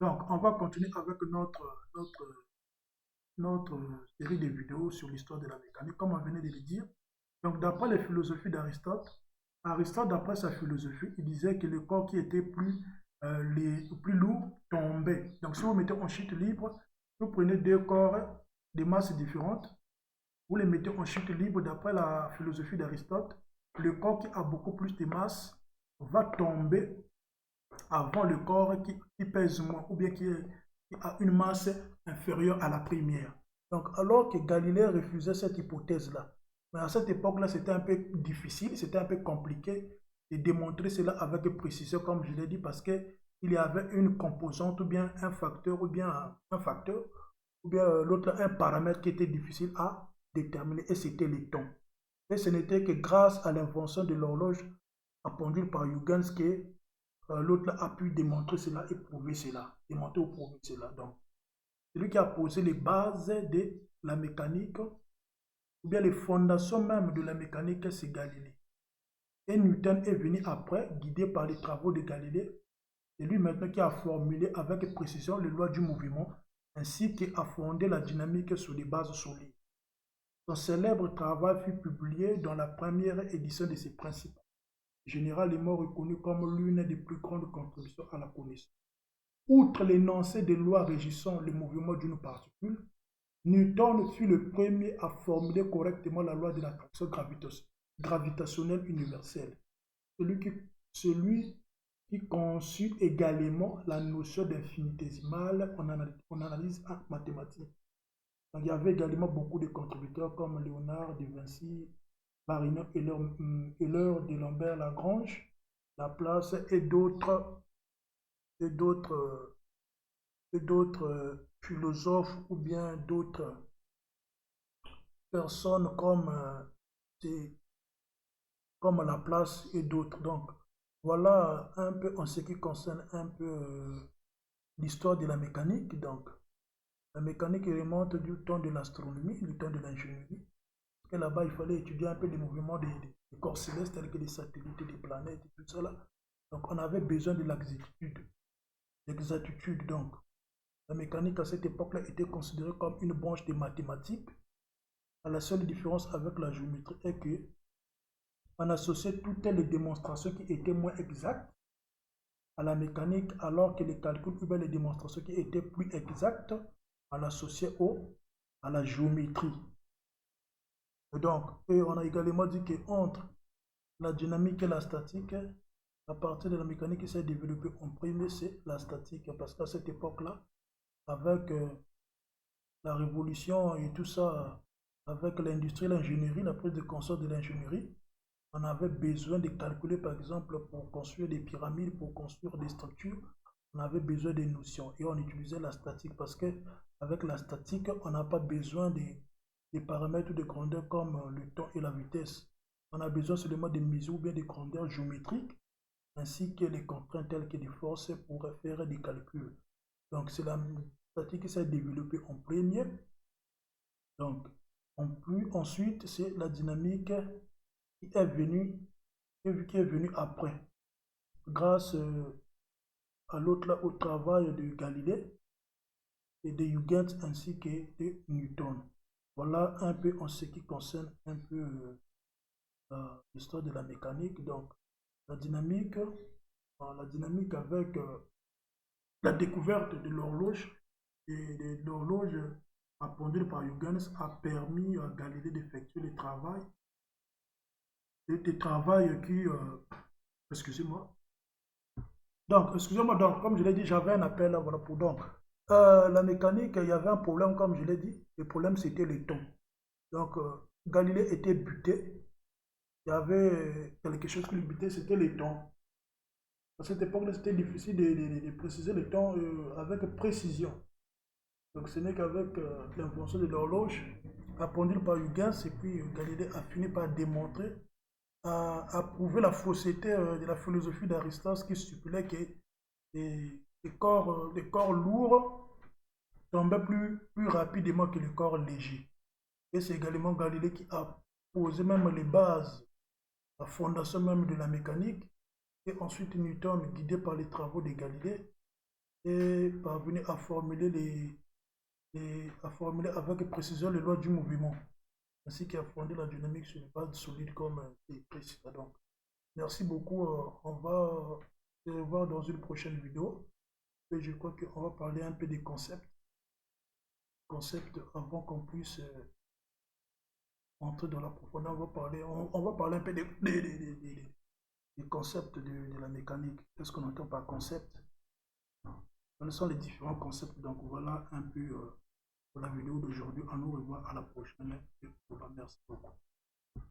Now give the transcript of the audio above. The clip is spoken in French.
Donc, on va continuer avec notre série de vidéos sur l'histoire de la mécanique, comme on venait de le dire. Donc, d'après les philosophies d'Aristote, d'après sa philosophie, il disait que le corps qui était plus lourd tombait. Donc, si vous mettez en chute libre, vous prenez deux corps de masses différentes, vous les mettez en chute libre d'après la philosophie d'Aristote, le corps qui a beaucoup plus de masse va tomber avant le corps qui pèse moins ou bien qui a une masse inférieure à la première. Donc, alors que Galilée refusait cette hypothèse-là, mais à cette époque-là, c'était un peu difficile, c'était un peu compliqué de démontrer cela avec précision, comme je l'ai dit, parce qu'il y avait une composante ou bien un facteur ou bien l'autre, un paramètre qui était difficile à déterminer, et c'était le temps. Et ce n'était que grâce à l'invention de l'horloge à pendule par Huygens que l'autre a pu démontrer cela et prouver cela. Démontrer ou prouver cela. Donc, celui qui a posé les bases de la mécanique, ou bien les fondations même de la mécanique, c'est Galilée. Et Newton est venu après, guidé par les travaux de Galilée. C'est lui maintenant qui a formulé avec précision les lois du mouvement, ainsi qu'à fondé la dynamique sur des bases solides. Son célèbre travail fut publié dans la première édition de ses principes, généralement reconnu comme l'une des plus grandes contributions à la connaissance. Outre l'énoncé des lois régissant le mouvement d'une particule, Newton fut le premier à formuler correctement la loi de l'attraction gravitationnelle universelle. Celui qui conçut également la notion d'infinitésimale en analyse mathématique. Donc, il y avait également beaucoup de contributeurs comme Léonard de Vinci, Marino Euler de Lambert-Lagrange, Laplace et d'autres philosophes ou bien d'autres personnes comme Laplace et d'autres. Donc, voilà un peu en ce qui concerne un peu l'histoire de la mécanique. Donc, la mécanique remonte du temps de l'astronomie, du temps de l'ingénierie. Et là-bas, il fallait étudier un peu les mouvements des corps célestes, tels que des satellites, des planètes et tout ça là. Donc, on avait besoin de l'exactitude. Donc, la mécanique à cette époque-là était considérée comme une branche des mathématiques. La seule différence avec la géométrie est que on associait toutes les démonstrations qui étaient moins exactes à la mécanique, alors que les calculs ou bien les démonstrations qui étaient plus exactes, on l'associait à la géométrie. Et donc, on a également dit qu'entre la dynamique et la statique, à partir de la mécanique qui s'est développée en premier, c'est la statique. Parce qu'à cette époque-là, avec la révolution et tout ça, avec l'industrie, l'ingénierie, la prise de conscience de l'ingénierie, on avait besoin de calculer, par exemple, pour construire des pyramides, pour construire des structures, on avait besoin des notions et on utilisait la statique parce que avec la statique, on n'a pas besoin des paramètres de grandeur comme le temps et la vitesse. On a besoin seulement des mesures ou bien des grandeurs géométriques ainsi que les contraintes telles que des forces pour faire des calculs. Donc, c'est la statique qui s'est développée en premier. Donc, ensuite, c'est la dynamique qui est venue, après, grâce au travail de Galilée et de Huygens ainsi que de Newton. Voilà un peu en ce qui concerne un peu l'histoire de la mécanique. Donc, la dynamique, avec la découverte de l'horloge et de l'horloge à pendule par Huygens a permis à Galilée d'effectuer le travail qui, excusez-moi. Donc, excusez-moi, donc, comme je l'ai dit, j'avais un appel là, voilà, pour donc. La mécanique, il y avait un problème, comme je l'ai dit. Le problème, c'était le temps. Donc, Galilée était buté. Il y avait quelque chose qui le butait, c'était le temps. À cette époque-là, c'était difficile de préciser le temps avec précision. Donc, ce n'est qu'avec l'invention de l'horloge, la pendule par Huygens, et puis Galilée a fini par démontrer, à prouver la fausseté de la philosophie d'Aristote qui stipulait que les corps lourds tombaient plus rapidement que les corps légers. Et c'est également Galilée qui a posé même les bases, la fondation même de la mécanique. Et ensuite Newton, guidé par les travaux de Galilée, et parvenir à formuler à formuler avec précision les lois du mouvement, ainsi qu'à fonder la dynamique sur une base solide comme c'est précis. Donc, merci beaucoup. On va se revoir dans une prochaine vidéo. Et je crois qu'on va parler un peu des concepts avant qu'on puisse entrer dans la profondeur. On va parler un peu des concepts de la mécanique. Qu'est-ce qu'on entend par concept? Quels sont les différents concepts? Donc voilà un peu pour la vidéo d'aujourd'hui. On nous revoit à la prochaine. Merci beaucoup.